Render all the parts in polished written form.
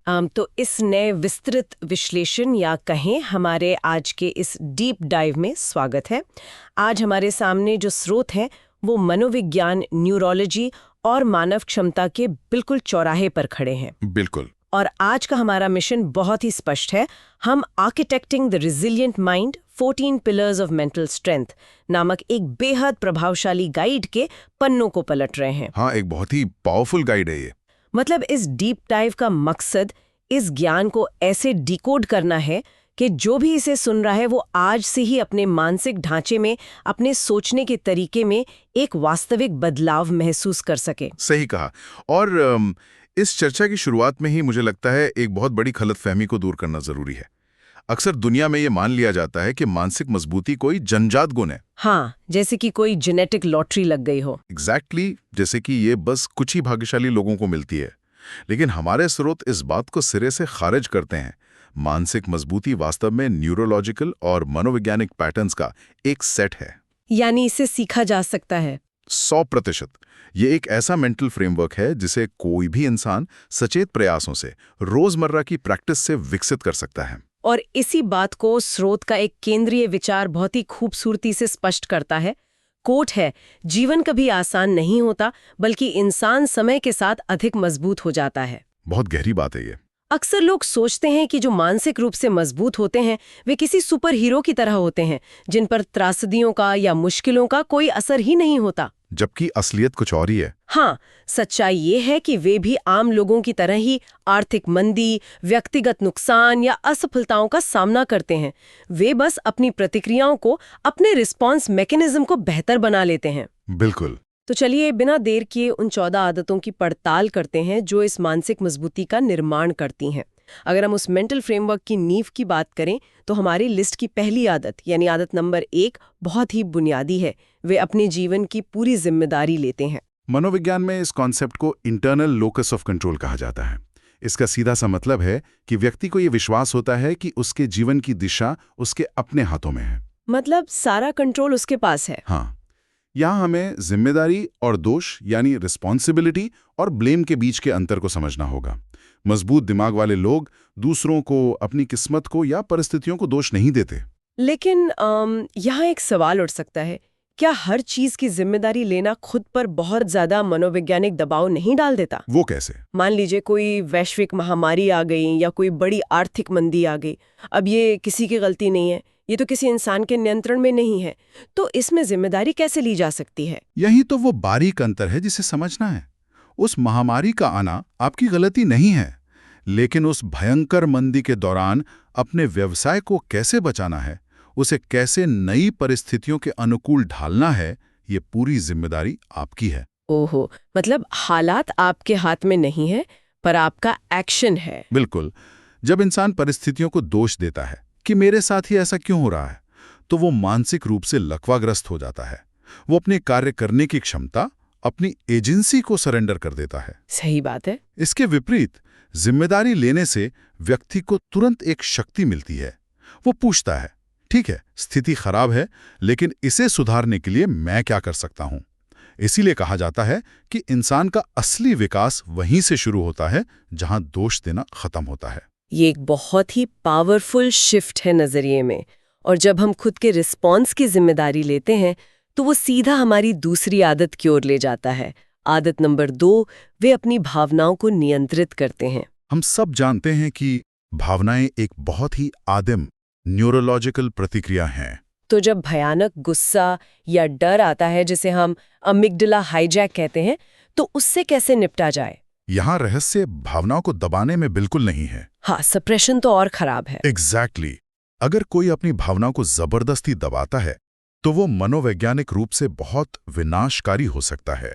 तो इस नए विस्तृत विश्लेषण या कहें हमारे आज के इस डीप डाइव में स्वागत है। आज हमारे सामने जो स्रोत हैं वो मनोविज्ञान, न्यूरोलॉजी और मानव क्षमता के बिल्कुल चौराहे पर खड़े हैं। बिल्कुल। और आज का हमारा मिशन बहुत ही स्पष्ट है। हम architecting the resilient mind 14 pillars of mental strength नामक एक बेहद प्रभावशाली गाइड के पन्नों को पलट रहे हैं। हाँ, एक बहुत ही पावरफुल गाइड है ये। मतलब इस डीप डाइव का मकसद इस ज्ञान को ऐसे डिकोड करना है कि जो भी इसे सुन रहा है वो आज से ही अपने मानसिक ढांचे में, अपने सोचने के तरीके में एक वास्तविक बदलाव महसूस कर सके। सही कहा। और इस चर्चा की शुरुआत में ही मुझे लगता है एक बहुत बड़ी गलतफहमी को दूर करना जरूरी है। अक्सर दुनिया में ये मान लिया जाता है कि मानसिक मजबूती कोई जन्मजात गुण है। हाँ, जैसे कि कोई जेनेटिक लॉटरी लग गई हो। एग्जैक्टली, जैसे कि ये बस कुछ ही भाग्यशाली लोगों को मिलती है। लेकिन हमारे स्रोत इस बात को सिरे से खारिज करते हैं। मानसिक मजबूती वास्तव में न्यूरोलॉजिकल और मनोवैज्ञानिक पैटर्न्स का एक सेट है। यानी इसे सीखा जा सकता है। 100%। ये एक ऐसा मेंटल फ्रेमवर्क है जिसे कोई भी इंसान सचेत प्रयासों से, रोजमर्रा की प्रैक्टिस से विकसित कर सकता है। और इसी बात को स्रोत का एक केंद्रीय विचार बहुत ही खूबसूरती से स्पष्ट करता है। कोट है, जीवन कभी आसान नहीं होता, बल्कि इंसान समय के साथ अधिक मजबूत हो जाता है। बहुत गहरी बात है ये। अक्सर लोग सोचते हैं कि जो मानसिक रूप से मजबूत होते हैं वे किसी सुपर हीरो की तरह होते हैं, जिन पर त्रासदियों का या मुश्किलों का कोई असर ही नहीं होता। जबकि असलियत कुछ और ही है। हाँ, सच्चाई ये है कि वे भी आम लोगों की तरह ही आर्थिक मंदी, व्यक्तिगत नुकसान या असफलताओं का सामना करते हैं। वे बस अपनी प्रतिक्रियाओं को, अपने रिस्पॉन्स मैकेनिज्म को बेहतर बना लेते हैं। बिल्कुल। तो चलिए बिना देर किए उन 14 आदतों की पड़ताल करते हैं जो इस मानसिक मजबूती का निर्माण करती हैं। अगर हम उस मेंटल फ्रेमवर्क की नींव की बात करें तो हमारी लिस्ट की पहली आदत यानी आदत नंबर 1 बहुत ही बुनियादी है। वे अपने जीवन की पूरी जिम्मेदारी लेते हैं। मनोविज्ञान में इस कॉन्सेप्ट को इंटरनल लोकस ऑफ कंट्रोल कहा जाता है। इसका सीधा सा मतलब है कि व्यक्ति को ये विश्वास होता है कि उसके जीवन की दिशा उसके अपने हाथों में है। मतलब सारा कंट्रोल उसके पास है। हाँ, यहाँ हमें जिम्मेदारी और दोष यानी रिस्पॉन्सिबिलिटी और ब्लेम के बीच के अंतर को समझना होगा। मजबूत दिमाग वाले लोग दूसरों को, अपनी किस्मत को या परिस्थितियों को दोष नहीं देते। लेकिन यहाँ एक सवाल उठ सकता है, क्या हर चीज की जिम्मेदारी लेना खुद पर बहुत ज्यादा मनोवैज्ञानिक दबाव नहीं डाल देता? वो कैसे? मान लीजिए कोई वैश्विक महामारी आ गई या कोई बड़ी आर्थिक मंदी आ गई। अब ये किसी की गलती नहीं है, ये तो किसी इंसान के नियंत्रण में नहीं है, तो इसमें जिम्मेदारी कैसे ली जा सकती है? यही तो वो बारीक अंतर है जिसे समझना है। उस महामारी का आना आपकी गलती नहीं है, लेकिन उस भयंकर मंदी के दौरान अपने व्यवसाय को कैसे बचाना है, उसे कैसे नई परिस्थितियों के अनुकूल ढालना है, ये पूरी जिम्मेदारी आपकी है। ओहो, मतलब हालात आपके हाथ में नहीं है, पर आपका एक्शन है। बिल्कुल। जब इंसान परिस्थितियों को दोष देता है कि मेरे साथ ही ऐसा क्यों हो रहा है, तो वो मानसिक रूप से लकवाग्रस्त हो जाता है। वो अपने कार्य करने की क्षमता, अपनी एजेंसी को सरेंडर कर देता है। सही बात है। इसके विपरीत जिम्मेदारी लेने से व्यक्ति को तुरंत एक शक्ति मिलती है। वो पूछता है, ठीक है, स्थिति खराब है, लेकिन इसे सुधारने के लिए मैं क्या कर सकता हूं? इसीलिए कहा जाता है कि इंसान का असली विकास वहीं से शुरू होता है जहां दोष देना खत्म होता है। ये एक बहुत ही पावरफुल शिफ्ट है नजरिए में। और जब हम खुद के रिस्पॉन्स की जिम्मेदारी लेते हैं तो वो सीधा हमारी दूसरी आदत की ओर ले जाता है। आदत नंबर 2, वे अपनी भावनाओं को नियंत्रित करते हैं। हम सब जानते हैं कि भावनाएं एक बहुत ही आदिम न्यूरोलॉजिकल प्रतिक्रिया हैं। तो जब भयानक गुस्सा या डर आता है, जिसे हम अमिगडाला हाईजैक कहते हैं, तो उससे कैसे निपटा जाए? यहाँ रहस्य भावनाओं को दबाने में बिल्कुल नहीं है। हाँ, सप्रेशन तो और खराब है। एग्जैक्टली। अगर कोई अपनी भावनाओं को जबरदस्ती दबाता है तो वो मनोवैज्ञानिक रूप से बहुत विनाशकारी हो सकता है।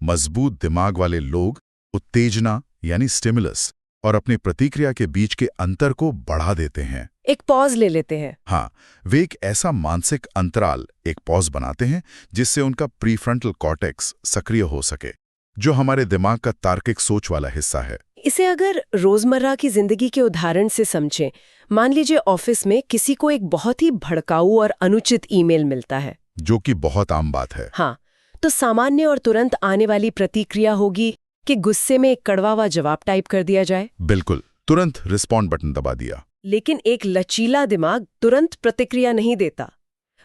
मजबूत दिमाग वाले लोग उत्तेजना यानी स्टिमुलस और अपनी प्रतिक्रिया के बीच के अंतर को बढ़ा देते हैं। एक पॉज ले लेते हैं। हाँ, वे एक ऐसा मानसिक अंतराल, एक पॉज बनाते हैं जिससे उनका प्रीफ्रंटल कॉर्टेक्स सक्रिय हो सके, जो हमारे दिमाग का तार्किक सोच वाला हिस्सा है। इसे अगर रोजमर्रा की जिंदगी के उदाहरण से समझें, मान लीजिए ऑफिस में किसी को एक बहुत ही भड़काऊ और अनुचित ईमेल मिलता है, जो कि बहुत आम बात है। हाँ, तो सामान्य और तुरंत आने वाली प्रतिक्रिया होगी कि गुस्से में एक कड़वा हुआ जवाब टाइप कर दिया जाए। बिल्कुल। तुरंत रिस्पॉन्ड बटन दबा दिया। लेकिन एक लचीला दिमाग तुरंत प्रतिक्रिया नहीं देता।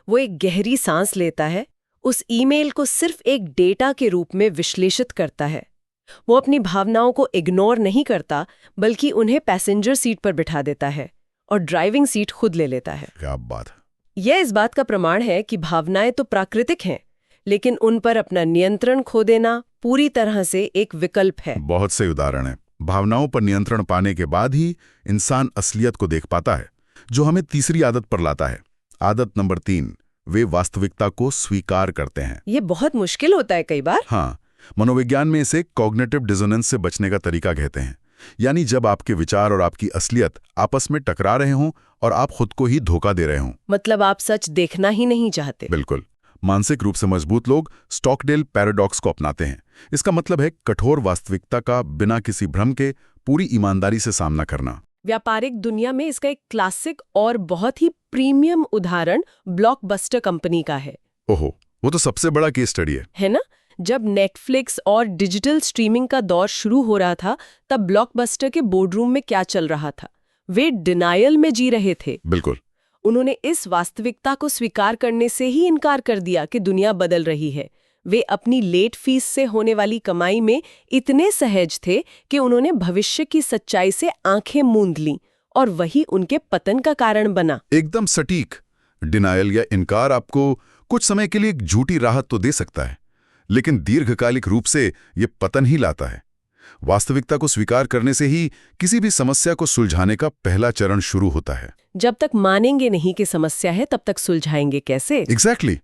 वो एक गहरी सांस लेता है, उस ईमेल को सिर्फ एक डेटा के रूप में विश्लेषित करता है। वो अपनी भावनाओं को इग्नोर नहीं करता, बल्कि उन्हें पैसेंजर सीट पर बिठा देता है और ड्राइविंग सीट खुद ले लेता है। क्या बात है। यह इस बात का प्रमाण है कि भावनाएं तो प्राकृतिक हैं, लेकिन उन पर अपना नियंत्रण खो देना पूरी तरह से एक विकल्प है। बहुत से उदाहरण हैं। भावनाओं पर नियंत्रण पाने के बाद ही इंसान असलियत को देख पाता है, जो हमें तीसरी आदत पर लाता है। आदत नंबर 3, वे वास्तविकता को स्वीकार करते हैं। ये बहुत मुश्किल होता है कई बार। हाँ, मनोविज्ञान में इसे कॉग्निटिव डिसोनेंस से बचने का तरीका कहते हैं। यानी जब आपके विचार और आपकी असलियत आपस में टकरा रहे हों और आप खुद को ही धोखा दे रहे हों। मतलब आप सच देखना ही नहीं चाहते। बिल्कुल। मानसिक रूप से मजबूत लोग स्टॉकडेल पैराडॉक्स को अपनाते हैं। इसका मतलब है कठोर वास्तविकता का बिना किसी भ्रम के पूरी ईमानदारी से सामना करना। व्यापारिक दुनिया में इसका एक क्लासिक और बहुत ही प्रीमियम उदाहरण ब्लॉकबस्टर कंपनी का है। ओहो, वो तो सबसे बड़ा केस स्टडी है ना? जब नेटफ्लिक्स और डिजिटल स्ट्रीमिंग का दौर शुरू हो रहा था, तब ब्लॉकबस्टर के बोर्डरूम में क्या चल रहा था? वे डिनायल में जी रहे थे। बिल्कुल। उन्होंने इस वास्तविकता को स्वीकार करने से ही इनकार कर दिया कि दुनिया बदल रही है। वे अपनी लेट फीस से होने वाली कमाई में इतने सहज थे कि उन्होंने भविष्य की सच्चाई से आंखें मूंद लीं, और वही उनके पतन का कारण बना। एकदम सटीक। डिनायल या इनकार आपको कुछ समय के लिए एक झूठी राहत तो दे सकता है, लेकिन दीर्घकालिक रूप से ये पतन ही लाता है। वास्तविकता को स्वीकार करने से ही किसी भी समस्या को सुलझाने का पहला चरण शुरू होता है। जब तक मानेंगे नहीं कि समस्या है, तब तक सुलझाएंगे कैसे? एग्जैक्टली।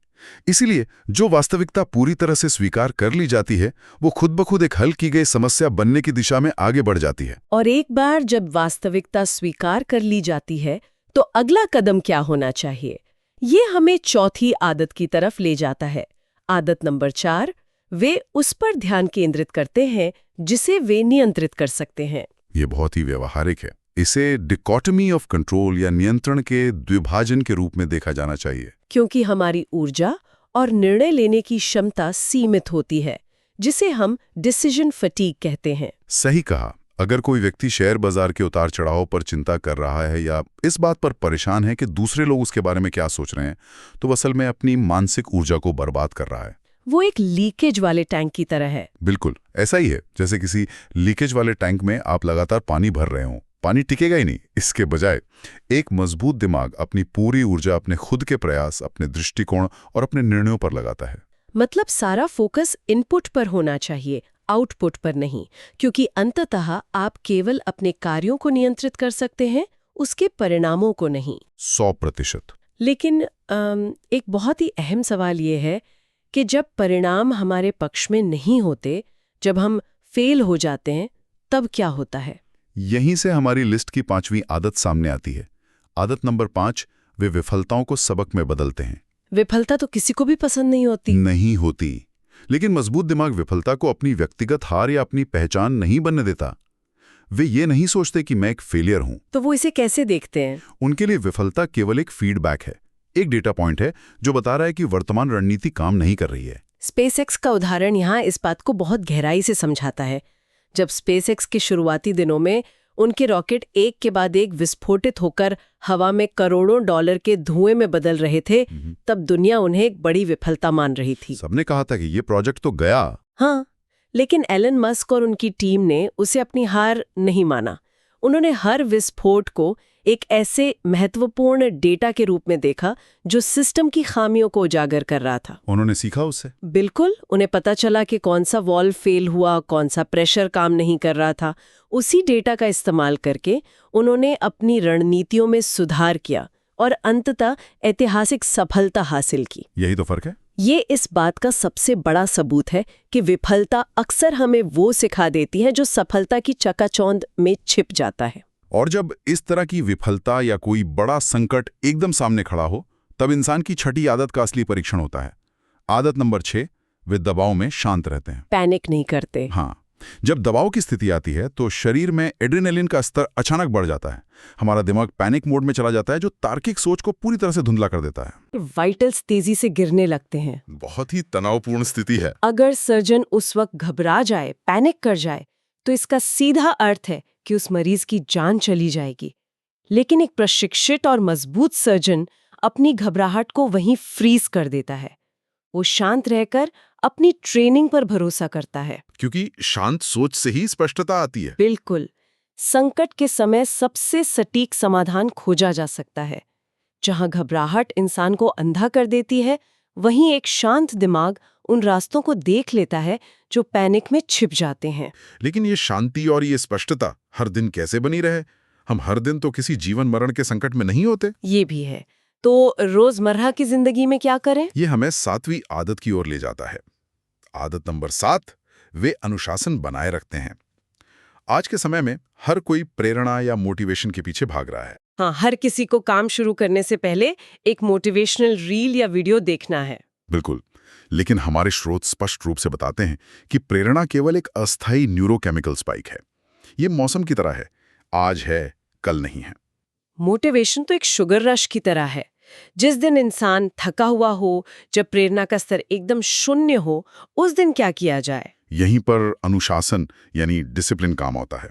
इसीलिए जो वास्तविकता पूरी तरह से स्वीकार कर ली जाती है, वो खुद ब खुद एक हल की गई समस्या बनने की दिशा में आगे बढ़ जाती है। और एक बार जब वास्तविकता स्वीकार कर ली जाती है, तो अगला कदम क्या होना चाहिए? ये हमें चौथी आदत की तरफ ले जाता है। आदत नंबर 4, वे उस पर ध्यान केंद्रित करते हैं जिसे वे नियंत्रित कर सकते हैं। ये बहुत ही व्यवहारिक है। इसे डिकोटमी ऑफ कंट्रोल या नियंत्रण के द्विभाजन के रूप में देखा जाना चाहिए। क्योंकि हमारी ऊर्जा और निर्णय लेने की क्षमता सीमित होती है, जिसे हम डिसीजन फटीग कहते हैं। सही कहा। अगर कोई व्यक्ति शेयर बाजार के उतार चढ़ाव पर चिंता कर रहा है या इस बात पर परेशान है कि दूसरे लोग उसके बारे में क्या सोच रहे हैं, तो वो असल में अपनी मानसिक ऊर्जा को बर्बाद कर रहा है। वो एक लीकेज वाले टैंक की तरह है। बिल्कुल ऐसा ही है। जैसे किसी लीकेज वाले टैंक में आप लगातार पानी भर रहे हो, पानी टिकेगा ही नहीं। इसके बजाय एक मजबूत दिमाग अपनी पूरी ऊर्जा अपने खुद के प्रयास, अपने दृष्टिकोण और अपने निर्णयों पर लगाता है। मतलब सारा फोकस इनपुट पर होना चाहिए, आउटपुट पर नहीं, क्योंकि अंततः आप केवल अपने कार्यों को नियंत्रित कर सकते हैं, उसके परिणामों को नहीं। 100%। लेकिन एक बहुत ही अहम सवाल ये है कि जब परिणाम हमारे पक्ष में नहीं होते, जब हम फेल हो जाते हैं, तब क्या होता है? यहीं से हमारी लिस्ट की 5वीं आदत सामने आती है। आदत नंबर 5, वे विफलताओं को सबक में बदलते हैं। विफलता तो किसी को भी पसंद नहीं होती। लेकिन मजबूत दिमाग विफलता को अपनी व्यक्तिगत हार या अपनी पहचान नहीं बनने देता। वे ये नहीं सोचते कि मैं एक फेलियर हूं। तो वो इसे कैसे देखते हैं? उनके लिए विफलता केवल एक फीडबैक है, एक डेटा पॉइंट है जो बता रहा है कि वर्तमान रणनीति काम नहीं कर रही है। स्पेसएक्स का उदाहरण यहाँ इस बात को बहुत गहराई से समझाता है। जब स्पेसएक्स के शुरुआती दिनों में उनके रॉकेट एक के बाद एक विस्फोटित होकर हवा में करोड़ों डॉलर के धुएं में बदल रहे थे, तब दुनिया उन्हें एक बड़ी विफलता मान रही थी। सबने कहा था कि ये प्रोजेक्ट तो गया। हाँ, लेकिन एलन मस्क और उनकी टीम ने उसे अपनी हार नहीं माना। उन्होंने हर विस्फोट को एक ऐसे महत्वपूर्ण डेटा के रूप में देखा जो सिस्टम की खामियों को उजागर कर रहा था। उन्होंने सीखा उससे। बिल्कुल, उन्हें पता चला कि कौन सा वॉल्व फेल हुआ, कौन सा प्रेशर काम नहीं कर रहा था। उसी डेटा का इस्तेमाल करके उन्होंने अपनी रणनीतियों में सुधार किया और अंततः ऐतिहासिक सफलता हासिल की। यही तो फर्क है। ये इस बात का सबसे बड़ा सबूत है कि विफलता अक्सर हमें वो सिखा देती है जो सफलता की चकाचौंध में छिप जाता है। और जब इस तरह की विफलता या कोई बड़ा संकट एकदम सामने खड़ा हो, तब इंसान की छठी आदत का असली परीक्षण होता है। आदत नंबर 6, वे दबाव में शांत रहते हैं, पैनिक नहीं करते। हाँ, जब दबाव की स्थिति आती है तो शरीर में एड्रेनलिन का स्तर अचानक बढ़ जाता है। हमारा दिमाग पैनिक मोड में चला जाता है, जो तार्किक सोच को पूरी तरह से धुंधला कर देता है। वाइटल्स तेजी से गिरने लगते हैं। बहुत ही तनावपूर्ण स्थिति है। अगर सर्जन उस वक्त घबरा जाए, पैनिक कर जाए, तो इसका सीधा अर्थ है कि उस मरीज की जान चली जाएगी, लेकिन एक प्रशिक्षित और मजबूत सर्जन अपनी घबराहट को वहीं फ्रीज कर देता है। वो शांत रहकर अपनी ट्रेनिंग पर भरोसा करता है। क्योंकि शांत सोच से ही स्पष्टता आती है। बिल्कुल। संकट के समय सबसे सटीक समाधान खोजा जा सकता है। जहां घबराहट इंसान को अंधा कर देती है, वहीं एक शांत दिमाग उन रास्तों को देख लेता है जो पैनिक में छिप जाते हैं। लेकिन ये शांति और ये स्पष्टता हर दिन कैसे बनी रहे? हम हर दिन तो किसी जीवन मरण के संकट में नहीं होते। ये भी है। तो रोजमर्रा की जिंदगी में क्या करें? ये हमें 7वीं आदत की ओर ले जाता है। आदत नंबर 7, वे अनुशासन बनाए रखते हैं। आज के समय में हर कोई प्रेरणा या मोटिवेशन के पीछे भाग रहा है। हाँ, हर किसी को काम शुरू करने से पहले एक मोटिवेशनल रील या वीडियो देखना है। बिल्कुल। लेकिन हमारे स्रोत स्पष्ट रूप से बताते हैं कि प्रेरणा केवल एक अस्थायी न्यूरोकेमिकल स्पाइक है। ये मौसम की तरह है, आज है, कल नहीं है। मोटिवेशन तो एक शुगर रश की तरह है। जिस दिन इंसान थका हुआ हो, जब प्रेरणा का स्तर एकदम शून्य हो, उस दिन क्या किया जाए? यहीं पर अनुशासन यानी डिसिप्लिन काम होता है।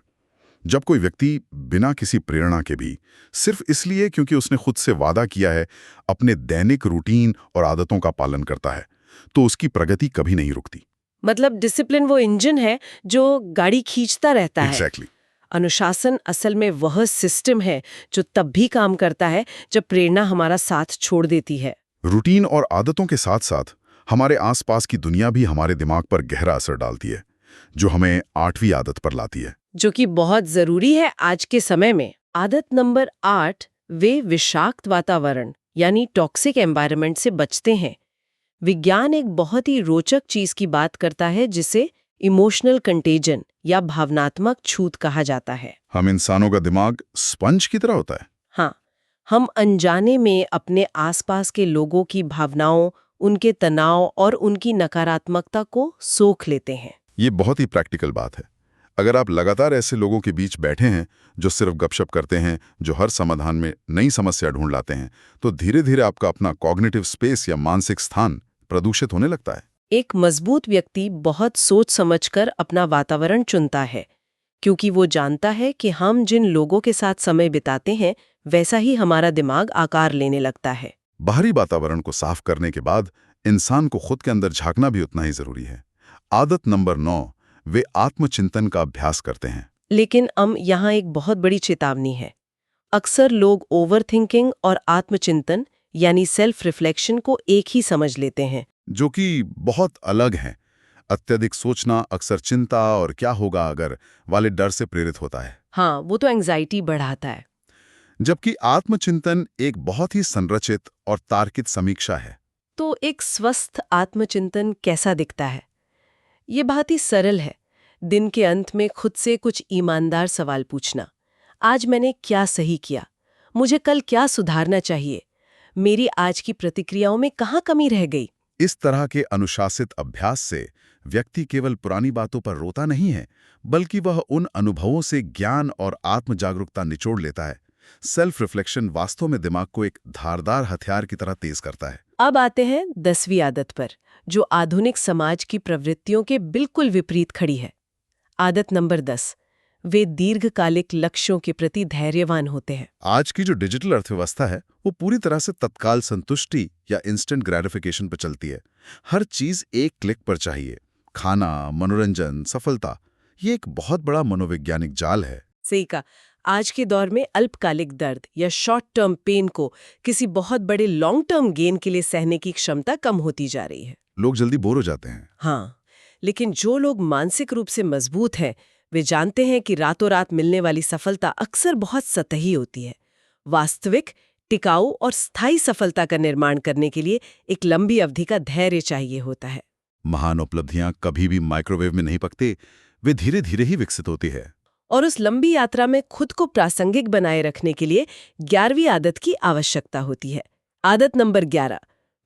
जब कोई व्यक्ति बिना किसी प्रेरणा के भी, सिर्फ इसलिए क्योंकि उसने खुद से वादा किया है, अपने दैनिक रूटीन और आदतों का पालन करता है, तो उसकी प्रगति कभी नहीं रुकती। मतलब डिसिप्लिन वो इंजन है जो गाड़ी खींचता रहता है। एग्जैक्टली। अनुशासन असल में वह सिस्टम है जो तब भी काम करता है जब प्रेरणा हमारा साथ छोड़ देती है। रूटीन और आदतों के साथ साथ हमारे आसपास की दुनिया भी हमारे दिमाग पर गहरा असर डालती है, जो हमें 8वीं आदत पर लाती है, जो कि बहुत जरूरी है आज के समय में। आदत नंबर 8, वे विषाक्त वातावरण यानी टॉक्सिक एनवायरनमेंट से बचते हैं। विज्ञान एक बहुत ही रोचक चीज की बात करता है जिसे इमोशनल कंटेजन या भावनात्मक छूत कहा जाता है। हम इंसानों का दिमाग स्पंज की तरह होता है। हाँ, हम अनजाने में अपने आसपास के लोगों की भावनाओं, उनके तनाव और उनकी नकारात्मकता को सोख लेते हैं। ये बहुत ही प्रैक्टिकल बात है। अगर आप लगातार ऐसे लोगों के बीच बैठे हैं जो सिर्फ गपशप करते हैं, जो हर समाधान में नई समस्या ढूंढ लाते हैं, तो धीरे धीरे आपका अपना कॉग्निटिव स्पेस या मानसिक स्थान प्रदूषित होने लगता है। एक मजबूत व्यक्ति बहुत सोच समझकर अपना वातावरण चुनता है, क्योंकि वो जानता है कि हम जिन लोगों के साथ समय बिताते हैं, वैसा ही हमारा दिमाग आकार लेने लगता है। बाहरी वातावरण को साफ करने के बाद इंसान को खुद के अंदर झांकना भी उतना ही जरूरी है। आदत नंबर 9, वे आत्मचिंतन का अभ्यास करते हैं। लेकिन यहाँ एक बहुत बड़ी चेतावनी है। अक्सर लोग ओवरथिंकिंग और आत्मचिंतन यानी सेल्फ रिफ्लेक्शन को एक ही समझ लेते हैं, जो कि बहुत अलग हैं। अत्यधिक सोचना अक्सर चिंता और क्या होगा अगर वाले डर से प्रेरित होता है। हाँ, वो तो एंग्जाइटी बढ़ाता है। जबकि आत्मचिंतन एक बहुत ही संरचित और तार्किक समीक्षा है। तो एक स्वस्थ आत्मचिंतन कैसा दिखता है? ये बहुत ही सरल है। दिन के अंत में खुद से कुछ ईमानदार सवाल पूछना। आज मैंने क्या सही किया? मुझे कल क्या सुधारना चाहिए? मेरी आज की प्रतिक्रियाओं में कहाँ कमी रह गई? इस तरह के अनुशासित अभ्यास से व्यक्ति केवल पुरानी बातों पर रोता नहीं है, बल्कि वह उन अनुभवों से ज्ञान और आत्म जागरूकता निचोड़ लेता है। सेल्फ रिफ्लेक्शन वास्तव में दिमाग को एक धारदार हथियार की तरह तेज करता है। अब आते हैं 10वीं आदत पर, जो आधुनिक समाज की प्रवृत्तियों के बिल्कुल विपरीत खड़ी है। आदत नंबर 10, वे दीर्घकालिक लक्ष्यों के प्रति धैर्यवान होते हैं। आज की जो डिजिटल अर्थव्यवस्था है, वो पूरी तरह से तत्काल संतुष्टि या इंस्टेंट ग्रेटिफिकेशन पर चलती है। हर चीज एक क्लिक पर चाहिए। खाना, मनोरंजन, सफलता, ये एक बहुत बड़ा मनोवैज्ञानिक जाल है। सही कहा। आज के दौर में अल्पकालिक दर्द या शॉर्ट टर्म पेन को किसी बहुत बड़े लॉन्ग टर्म गेन के लिए सहने की क्षमता कम होती जा रही है। लोग जल्दी बोर हो जाते हैं। हाँ, लेकिन जो लोग मानसिक रूप से मजबूत हैं, वे जानते हैं कि रातों रात मिलने वाली सफलता अक्सर बहुत सतही होती है। वास्तविक, टिकाऊ और स्थायी सफलता का निर्माण करने के लिए एक लंबी अवधि का धैर्य चाहिए होता है। महान उपलब्धियां कभी भी माइक्रोवेव में नहीं पकते, वे धीरे धीरे ही विकसित होती है। और उस लंबी यात्रा में खुद को प्रासंगिक बनाए रखने के लिए 11वीं आदत की आवश्यकता होती है। आदत नंबर 11,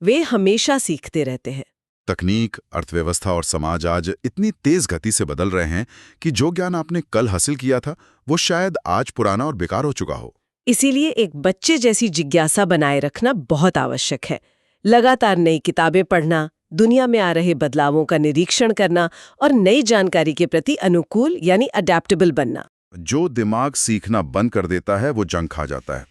वे हमेशा सीखते रहते हैं। तकनीक, अर्थव्यवस्था और समाज आज इतनी तेज गति से बदल रहे हैं कि जो ज्ञान आपने कल हासिल किया था, वो शायद आज पुराना और बेकार हो चुका हो। इसीलिए एक बच्चे जैसी जिज्ञासा बनाए रखना बहुत आवश्यक है। लगातार नई किताबें पढ़ना, दुनिया में आ रहे बदलावों का निरीक्षण करना और नई जानकारी के प्रति अनुकूल यानी अडैप्टेबल बनना। जो दिमाग सीखना बंद कर देता है वो जंग खा जाता है,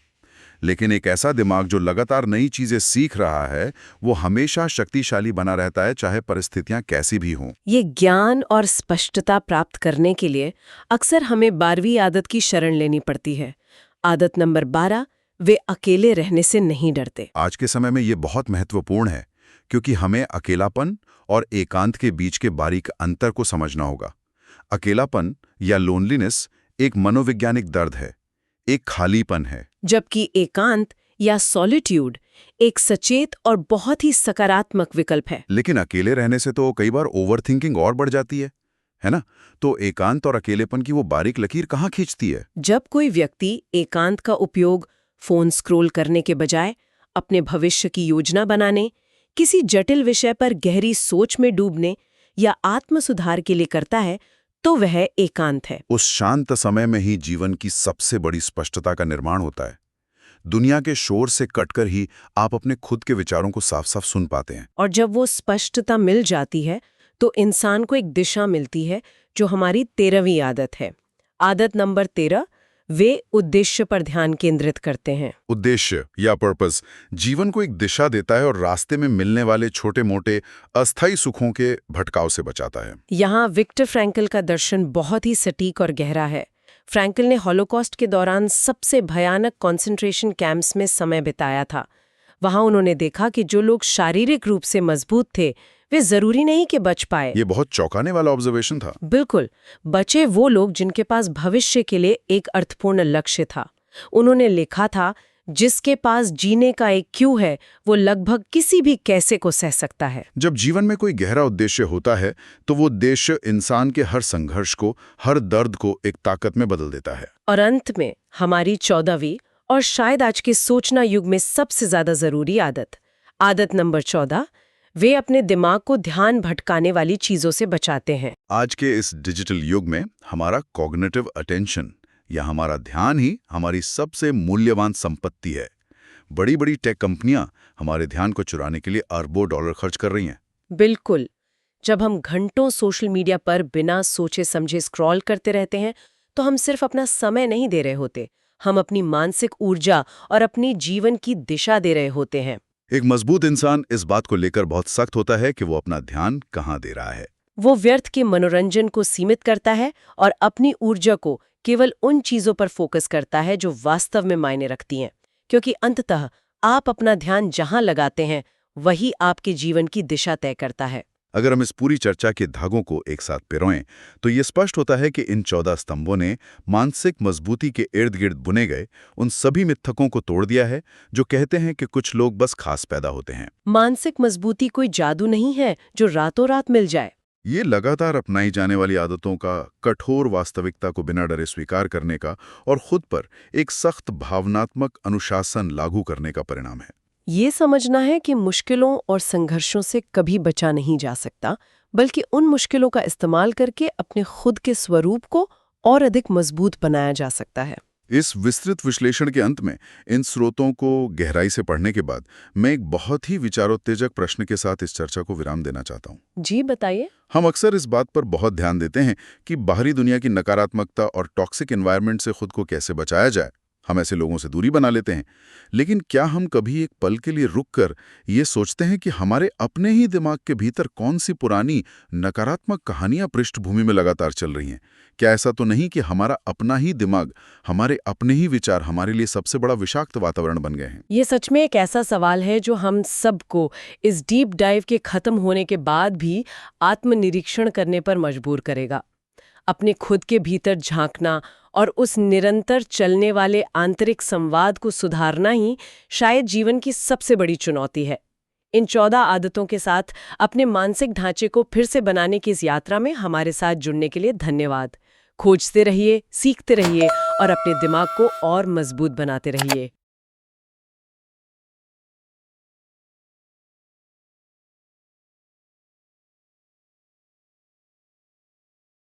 लेकिन एक ऐसा दिमाग जो लगातार नई चीजें सीख रहा है वो हमेशा शक्तिशाली बना रहता है, चाहे परिस्थितियां कैसी भी हों। ये ज्ञान और स्पष्टता प्राप्त करने के लिए अक्सर हमें 12वीं आदत की शरण लेनी पड़ती है। आदत नंबर 12, वे अकेले रहने से नहीं डरते। आज के समय में ये बहुत महत्वपूर्ण है, क्योंकि हमें अकेलापन और एकांत के बीच के बारीक अंतर को समझना होगा। अकेलापन या लोनलीनेस एक मनोवैज्ञानिक दर्द है, एक खालीपन है, जबकि एकांत या सॉलिट्यूड एक सचेत और बहुत ही सकारात्मक विकल्प है। लेकिन अकेले रहने से तो कई बार ओवरथिंकिंग और बढ़ जाती है ना? तो एकांत और अकेलेपन की वो बारीक लकीर कहाँ खींचती है? जब कोई व्यक्ति एकांत का उपयोग फोन स्क्रॉल करने के बजाय अपने भविष्य की योजना बनाने, किसी जटिल विषय पर गहरी सोच में डूबने या आत्म सुधार के लिए करता है, तो वह एकांत है। उस शांत समय में ही जीवन की सबसे बड़ी स्पष्टता का निर्माण होता है। दुनिया के शोर से कटकर ही आप अपने खुद के विचारों को साफ साफ सुन पाते हैं। और जब वो स्पष्टता मिल जाती है तो इंसान को एक दिशा मिलती है, जो हमारी 13वीं आदत है। आदत नंबर 13, वे उद्देश्य पर ध्यान केंद्रित करते हैं। उद्देश्य या पर्पस जीवन को एक दिशा देता है और रास्ते में मिलने वाले छोटे मोटे अस्थायी सुखों के भटकाव से बचाता है। यहाँ विक्टर फ्रैंकल का दर्शन बहुत ही सटीक और गहरा है। फ्रैंकल ने हॉलोकॉस्ट के दौरान सबसे भयानक कॉन्सेंट्रेशन कैंप्स में समय बिताया था। वहां उन्होंने देखा कि जो लोग शारीरिक रूप से मजबूत थे, वे जरूरी नहीं कि बच पाए। ये बहुत चौंकाने वाला ऑब्जर्वेशन था। बिल्कुल, बचे वो लोग जिनके पास भविष्य के लिए एक अर्थपूर्ण लक्ष्य था। उन्होंने लिखा था, जिसके पास जीने का एक क्यों है, वो लगभग किसी भी कैसे को सह सकता है। जब जीवन में कोई गहरा उद्देश्य होता है तो वो उद्देश्य इंसान के हर संघर्ष को, हर दर्द को एक ताकत में बदल देता है। और अंत में हमारी 14वीं और शायद आज के सोचना युग में सबसे ज्यादा जरूरी आदत नंबर 14, वे अपने दिमाग को ध्यान भटकाने वाली चीजों से बचाते हैं। आज के इस डिजिटल युग में हमारा कॉग्निटिव अटेंशन या हमारा ध्यान ही हमारी सबसे मूल्यवान संपत्ति है। बड़ी बड़ी टेक कंपनियां हमारे ध्यान को चुराने के लिए अरबों डॉलर खर्च कर रही हैं। बिल्कुल, जब हम घंटों सोशल मीडिया पर बिना सोचे समझे स्क्रॉल करते रहते हैं, तो हम सिर्फ अपना समय नहीं दे रहे होते, हम अपनी मानसिक ऊर्जा और अपनी जीवन की दिशा दे रहे होते हैं। एक मजबूत इंसान इस बात को लेकर बहुत सख्त होता है कि वो अपना ध्यान कहाँ दे रहा है। वो व्यर्थ के मनोरंजन को सीमित करता है और अपनी ऊर्जा को केवल उन चीजों पर फोकस करता है जो वास्तव में मायने रखती हैं, क्योंकि अंततः आप अपना ध्यान जहां लगाते हैं वही आपके जीवन की दिशा तय करता है। अगर हम इस पूरी चर्चा के धागों को एक साथ पिरोएं तो ये स्पष्ट होता है कि इन 14 स्तंभों ने मानसिक मजबूती के इर्द गिर्द बुने गए उन सभी मिथकों को तोड़ दिया है जो कहते हैं कि कुछ लोग बस खास पैदा होते हैं। मानसिक मजबूती कोई जादू नहीं है जो रातों रात मिल जाए। ये लगातार अपनाई जाने वाली आदतों का, कठोर वास्तविकता को बिना डरे स्वीकार करने का और खुद पर एक सख्त भावनात्मक अनुशासन लागू करने का परिणाम है। ये समझना है कि मुश्किलों और संघर्षों से कभी बचा नहीं जा सकता, बल्कि उन मुश्किलों का इस्तेमाल करके अपने खुद के स्वरूप को और अधिक मजबूत बनाया जा सकता है। इस विस्तृत विश्लेषण के अंत में इन स्रोतों को गहराई से पढ़ने के बाद मैं एक बहुत ही विचारोत्तेजक प्रश्न के साथ इस चर्चा को विराम देना चाहता हूँ। जी बताइए। हम अक्सर इस बात पर बहुत ध्यान देते हैं कि बाहरी दुनिया की नकारात्मकता और टॉक्सिक एनवायरनमेंट से खुद को कैसे बचाया जाए। हम ऐसे लोगों से दूरी बना लेते हैं, लेकिन क्या हम कभी एक पल के लिए रुककर ये सोचते हैं कि हमारे अपने ही दिमाग के भीतर कौन सी पुरानी नकारात्मक कहानियां पृष्ठभूमि में लगातार चल रही हैं? क्या ऐसा तो नहीं कि हमारा अपना ही दिमाग, हमारे अपने ही विचार हमारे लिए सबसे बड़ा विषाक्त वातावरण बन गए हैं? ये सच में एक ऐसा सवाल है जो हम सबको इस डीप डाइव के खत्म होने के बाद भी आत्मनिरीक्षण करने पर मजबूर करेगा। अपने खुद के भीतर झांकना और उस निरंतर चलने वाले आंतरिक संवाद को सुधारना ही शायद जीवन की सबसे बड़ी चुनौती है। इन 14 आदतों के साथ अपने मानसिक ढांचे को फिर से बनाने की इस यात्रा में हमारे साथ जुड़ने के लिए धन्यवाद। खोजते रहिए, सीखते रहिए और अपने दिमाग को और मजबूत बनाते रहिए।